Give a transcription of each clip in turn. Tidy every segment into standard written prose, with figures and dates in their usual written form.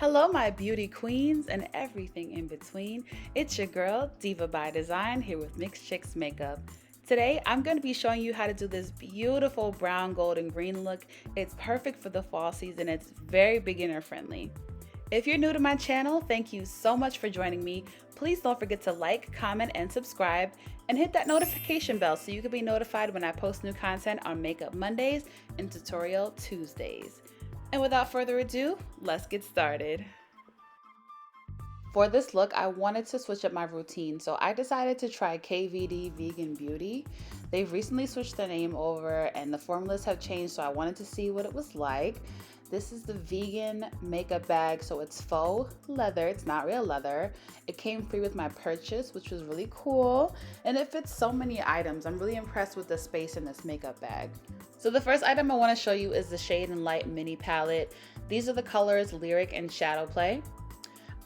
Hello, my beauty queens and everything in between. It's your girl, Diva by Design, here with Mixed Chicks Makeup. Today, I'm going to be showing you how to do this beautiful brown, gold, and green look. It's perfect for the fall season. It's very beginner friendly. If you're new to my channel, thank you so much for joining me. Please don't forget to like, comment, and subscribe, and hit that notification bell so you can be notified when I post new content on Makeup Mondays and Tutorial Tuesdays. And without further ado, let's get started. For this look, I wanted to switch up my routine, so I decided to try KVD Vegan Beauty. They've recently switched the name over and the formulas have changed, so I wanted to see what it was like. This is the vegan makeup bag, so it's faux leather, it's not real leather. It came free with my purchase, which was really cool, and it fits so many items. I'm really impressed with the space in this makeup bag. So the first item I want to show you is the Shade and Light mini palette. These are the colors Lyric and Shadowplay.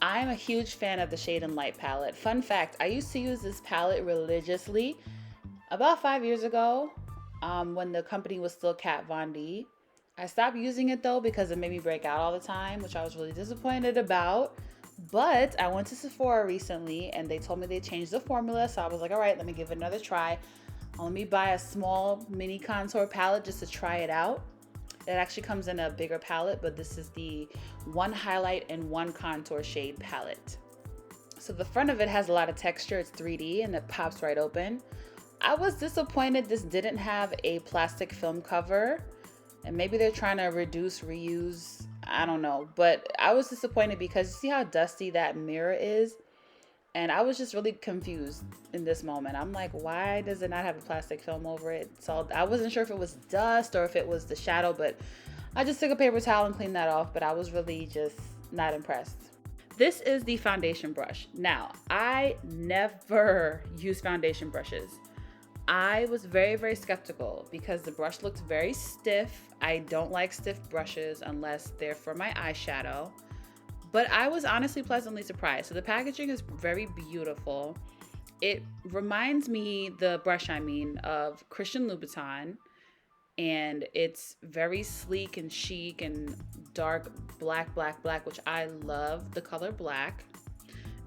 I'm a huge fan of the Shade and Light palette. Fun fact, I used to use this palette religiously about 5 years ago when the company was still Kat Von D. I stopped using it though because it made me break out all the time, which I was really disappointed about. But I went to Sephora recently and they told me they changed the formula, so I was like, all right, let me give it another try. Let me buy a small mini contour palette just to try it out. It actually comes in a bigger palette, but this is the one highlight and one contour shade palette. So the front of it has a lot of texture, it's 3D and it pops right open. I was disappointed this didn't have a plastic film cover. And maybe they're trying to reduce reuse, I don't know. But I was disappointed because you see how dusty that mirror is? And I was just really confused in this moment. I'm like, why does it not have a plastic film over it? So I wasn't sure if it was dust or if it was the shadow, but I just took a paper towel and cleaned that off, but I was really just not impressed. This is the foundation brush. Now, I never use foundation brushes. I was very skeptical because the brush looked very stiff. I don't like stiff brushes unless they're for my eyeshadow. But I was honestly pleasantly surprised. So the packaging is very beautiful. It reminds me, the brush I mean, of Christian Louboutin. And it's very sleek and chic and dark black, which I love the color black.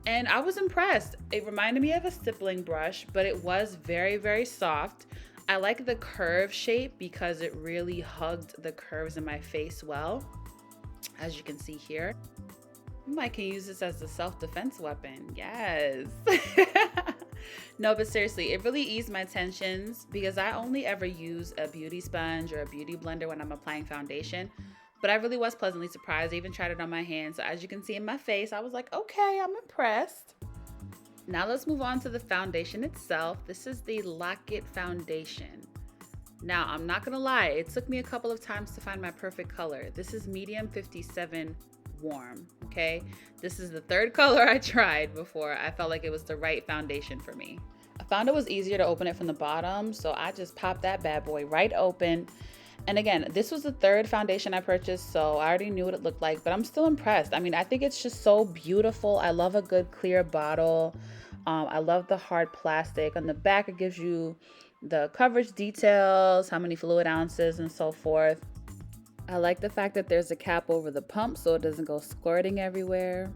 And I was impressed. It reminded me of a stippling brush, but it was very soft. I like the curve shape because it really hugged the curves in my face well, as you can see here. You might can use this as a self-defense weapon. Yes. No, but seriously, it really eased my tensions because I only ever use a beauty sponge or a beauty blender when I'm applying foundation. But I really was pleasantly surprised. I even tried it on my hand. So as you can see in my face, I was like, okay, I'm impressed. Now let's move on to the foundation itself. This is the Lock-It foundation. Now, I'm not gonna lie, it took me a couple of times to find my perfect color. This is medium 57 warm, okay? This is the third color I tried before I felt like it was the right foundation for me. I found it was easier to open it from the bottom, so I just popped that bad boy right open. And again, this was the third foundation I purchased, so I already knew what it looked like, but I'm still impressed. I mean, I think it's just so beautiful. I love a good clear bottle. I love the hard plastic. On the back, it gives you the coverage details, how many fluid ounces, and so forth. I like the fact that there's a cap over the pump so it doesn't go squirting everywhere.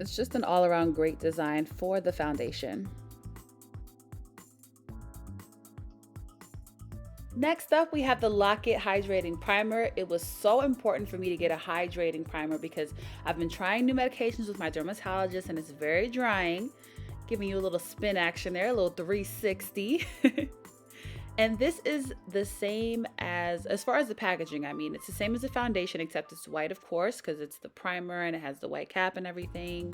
It's just an all-around great design for the foundation. Next up, we have the Lock-It Hydrating Primer. It was so important for me to get a hydrating primer because I've been trying new medications with my dermatologist and it's very drying. Giving you a little spin action there, a little 360. And this is the same as far as the packaging, I mean, it's the same as the foundation except it's white, of course, because it's the primer and it has the white cap and everything.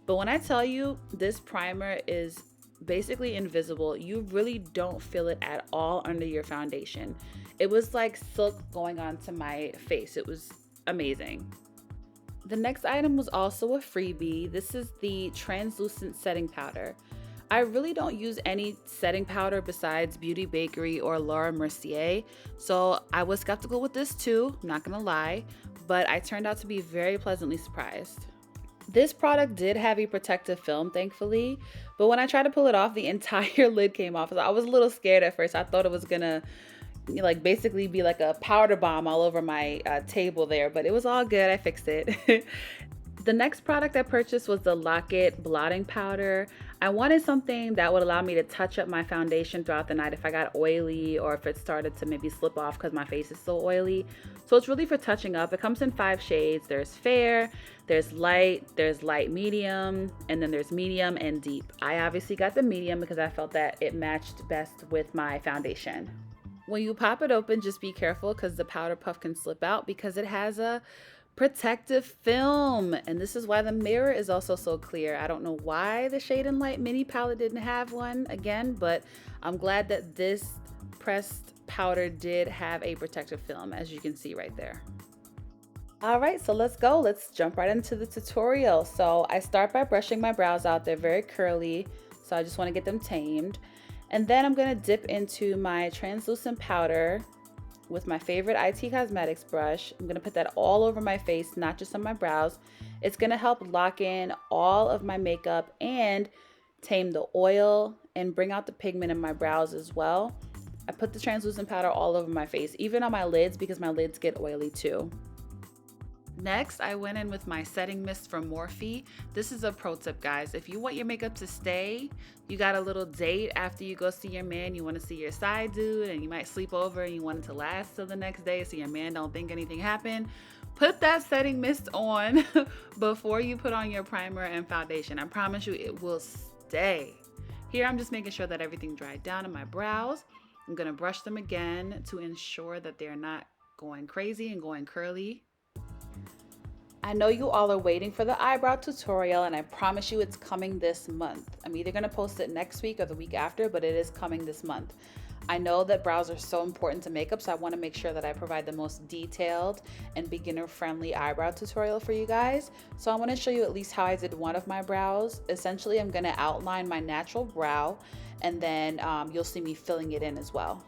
But when I tell you this primer is basically invisible, you really don't feel it at all under your foundation. It was like silk going onto my face. It was amazing. The next item was also a freebie. This is the translucent setting powder. I really don't use any setting powder besides Beauty Bakery or Laura Mercier, so I was skeptical with this too, I'm not gonna lie, but I turned out to be very pleasantly surprised. This product did have a protective film, thankfully, but when I tried to pull it off, the entire lid came off. So I was a little scared at first. I thought it was gonna like basically be like a powder bomb all over my table there, but it was all good. I fixed it. The next product I purchased was the Lock-It blotting powder. I wanted something that would allow me to touch up my foundation throughout the night if I got oily or if it started to maybe slip off because my face is so oily. So it's really for touching up. It comes in 5 shades. There's fair, there's light medium, and then there's medium and deep. I obviously got the medium because I felt that it matched best with my foundation. When you pop it open, just be careful because the powder puff can slip out because it has a protective film, and this is why the mirror is also so clear. I don't know why the Shade and Light mini palette didn't have one again, but I'm glad that this pressed powder did have a protective film, as you can see right there. All right, so let's go. Let's jump right into the tutorial. So I start by brushing my brows out. They're very curly, so I just want to get them tamed. And then I'm going to dip into my translucent powder with my favorite IT Cosmetics brush. I'm going to put that all over my face, not just on my brows. It's going to help lock in all of my makeup and tame the oil and bring out the pigment in my brows as well. I put the translucent powder all over my face, even on my lids because my lids get oily too. Next, I went in with my setting mist from Morphe. This is a pro tip, guys. If you want your makeup to stay, you got a little date after you go see your man, you want to see your side dude, and you might sleep over and you want it to last till the next day so your man don't think anything happened, put that setting mist on before you put on your primer and foundation. I promise you it will stay. Here, I'm just making sure that everything dried down in my brows. I'm going to brush them again to ensure that they're not going crazy and going curly. I know you all are waiting for the eyebrow tutorial, and I promise you it's coming this month. I'm either gonna post it next week or the week after, but it is coming this month. I know that brows are so important to makeup, so I wanna make sure that I provide the most detailed and beginner-friendly eyebrow tutorial for you guys. So I wanna show you at least how I did one of my brows. Essentially, I'm gonna outline my natural brow, and then you'll see me filling it in as well.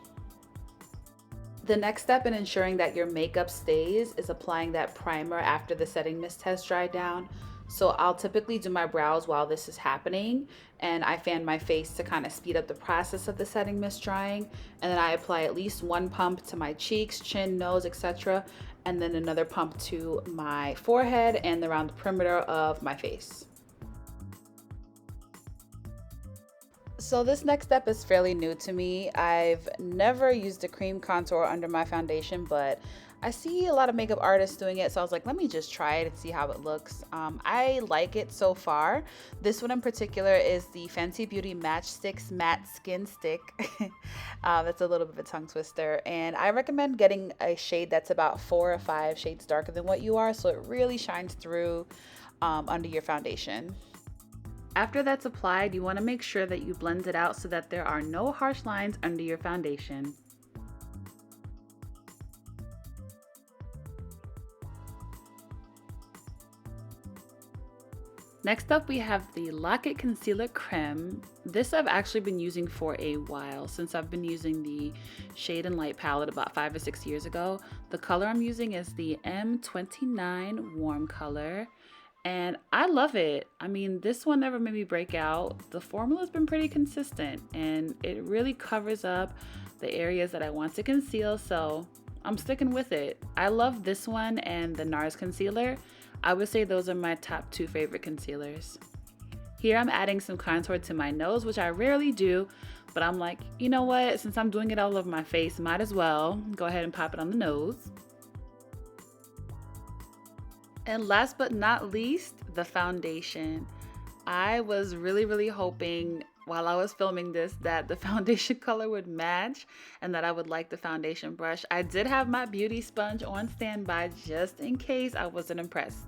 The next step in ensuring that your makeup stays is applying that primer after the setting mist has dried down. So I'll typically do my brows while this is happening, and I fan my face to kind of speed up the process of the setting mist drying, and then I apply at least 1 pump to my cheeks, chin, nose, etc., and then another pump to my forehead and around the perimeter of my face. So this next step is fairly new to me. I've never used a cream contour under my foundation, but I see a lot of makeup artists doing it, so I was like, let me just try it and see how it looks. I like it so far. This one in particular is the Fenty Beauty Matchsticks Matte Skin Stick. That's a little bit of a tongue twister, and I recommend getting a shade that's about 4 or 5 shades darker than what you are, so it really shines through under your foundation. After that's applied, you want to make sure that you blend it out so that there are no harsh lines under your foundation. Next up, we have the Lock-It Concealer Creme. This I've actually been using for a while, since I've been using the Shade and Light palette about 5 or 6 years ago. The color I'm using is the M29 Warm color, and I love it. I mean, this one never made me break out. The formula's been pretty consistent, and it really covers up the areas that I want to conceal, so I'm sticking with it. I love this one and the NARS concealer. I would say those are my top 2 favorite concealers. Here I'm adding some contour to my nose, which I rarely do, but I'm like, you know what? Since I'm doing it all over my face, might as well go ahead and pop it on the nose. And last but not least, the foundation. I was really hoping while I was filming this that the foundation color would match and that I would like the foundation brush. I did have my beauty sponge on standby just in case I wasn't impressed.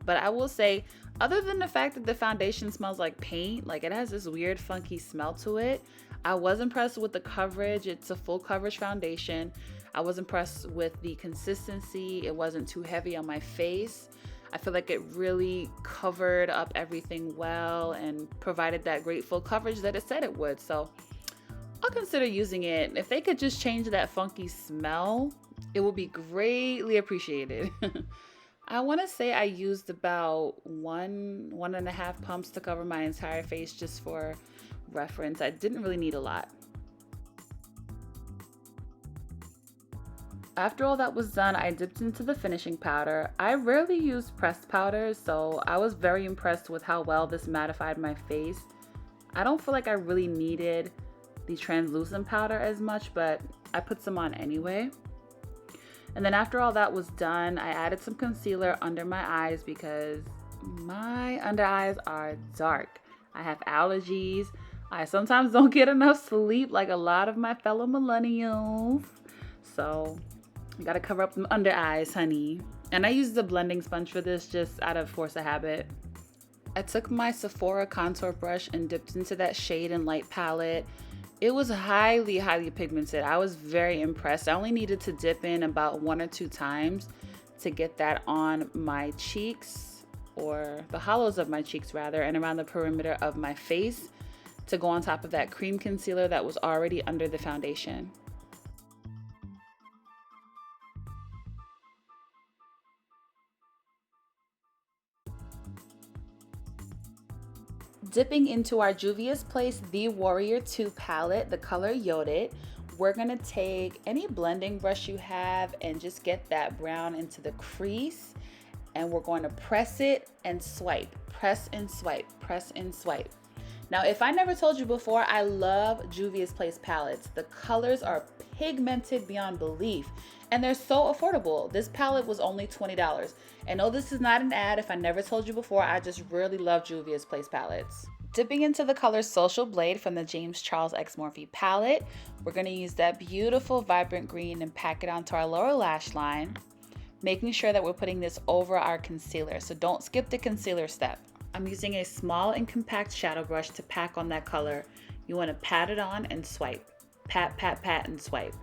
But I will say, other than the fact that the foundation smells like paint, like it has this weird funky smell to it, I was impressed with the coverage. It's a full coverage foundation. I was impressed with the consistency. It wasn't too heavy on my face. I feel like it really covered up everything well and provided that great full coverage that it said it would. So I'll consider using it. If they could just change that funky smell, it would be greatly appreciated. I want to say I used about 1.5 pumps to cover my entire face just for reference. I didn't really need a lot. After all that was done, I dipped into the finishing powder. I rarely use pressed powders, so I was very impressed with how well this mattified my face. I don't feel like I really needed the translucent powder as much, but I put some on anyway. And then after all that was done, I added some concealer under my eyes because my under eyes are dark. I have allergies. I sometimes don't get enough sleep like a lot of my fellow millennials. So I gotta cover up them under eyes, honey. And I used the blending sponge for this just out of force of habit. I took my Sephora contour brush and dipped into that Shade and Light palette. It was highly pigmented. I was very impressed. I only needed to dip in about 1 or 2 times to get that on my cheeks, or the hollows of my cheeks rather, and around the perimeter of my face to go on top of that cream concealer that was already under the foundation. Dipping into our Juvia's Place The Warrior 2 palette, the color Yoded, we're gonna take any blending brush you have and just get that brown into the crease, and we're going to press it and swipe, press and swipe, press and swipe. Now, if I never told you before, I love Juvia's Place palettes. The colors are pigmented beyond belief, and they're so affordable. This palette was only $20. And no, this is not an ad. If I never told you before, I just really love Juvia's Place palettes. Dipping into the color Social Blade from the James Charles X Morphe palette, we're gonna use that beautiful vibrant green and pack it onto our lower lash line, making sure that we're putting this over our concealer. So don't skip the concealer step. I'm using a small and compact shadow brush to pack on that color. You wanna pat it on and swipe. Pat, pat, pat, and swipe.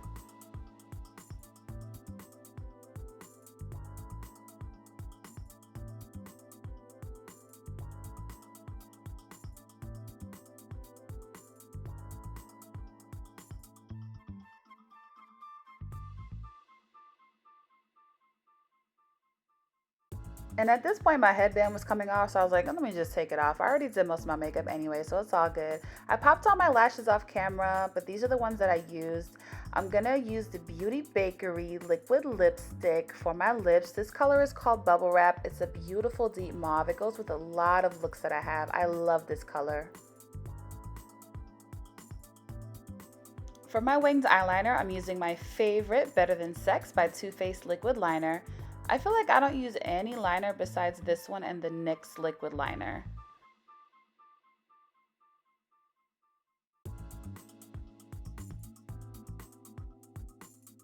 And at this point, my headband was coming off, so I was like, oh, let me just take it off. I already did most of my makeup anyway, so it's all good. I popped all my lashes off camera, but these are the ones that I used. I'm gonna use the Beauty Bakery liquid lipstick for my lips. This color is called Bubble Wrap. It's a beautiful deep mauve. It goes with a lot of looks that I have. I love this color. For my winged eyeliner, I'm using my favorite Better Than Sex by Too Faced liquid liner. I feel like I don't use any liner besides this one and the NYX liquid liner.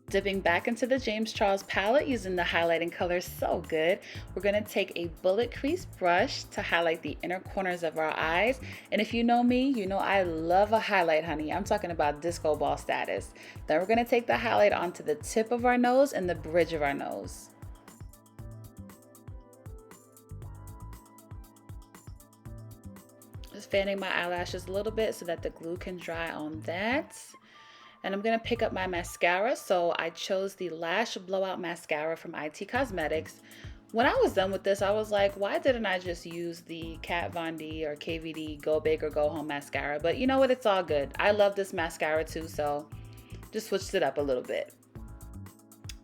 Dipping back into the James Charles palette using the highlighting color So Good, we're going to take a bullet crease brush to highlight the inner corners of our eyes. And if you know me, you know I love a highlight, honey. I'm talking about disco ball status. Then we're going to take the highlight onto the tip of our nose and the bridge of our nose. Just fanning my eyelashes a little bit so that the glue can dry on that. And I'm going to pick up my mascara. So I chose the Lash Blowout Mascara from IT Cosmetics. When I was done with this, I was like, why didn't I just use the Kat Von D or KVD Go Big or Go Home mascara? But you know what? It's all good. I love this mascara too, so just switched it up a little bit.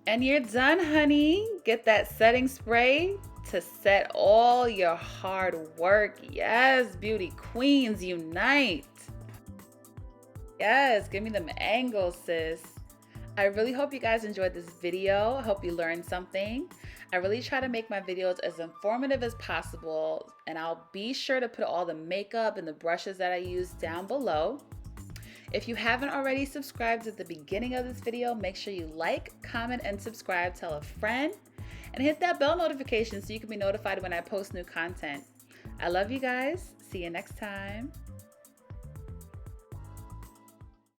And you're done, honey. Get that setting spray to set all your hard work. Yes, beauty queens, unite. Yes, give me them angles, sis. I really hope you guys enjoyed this video. I hope you learned something. I really try to make my videos as informative as possible, and I'll be sure to put all the makeup and the brushes that I use down below. If you haven't already subscribed at the beginning of this video, make sure you like, comment, and subscribe. Tell a friend. And hit that bell notification so you can be notified when I post new content. I love you guys. See you next time.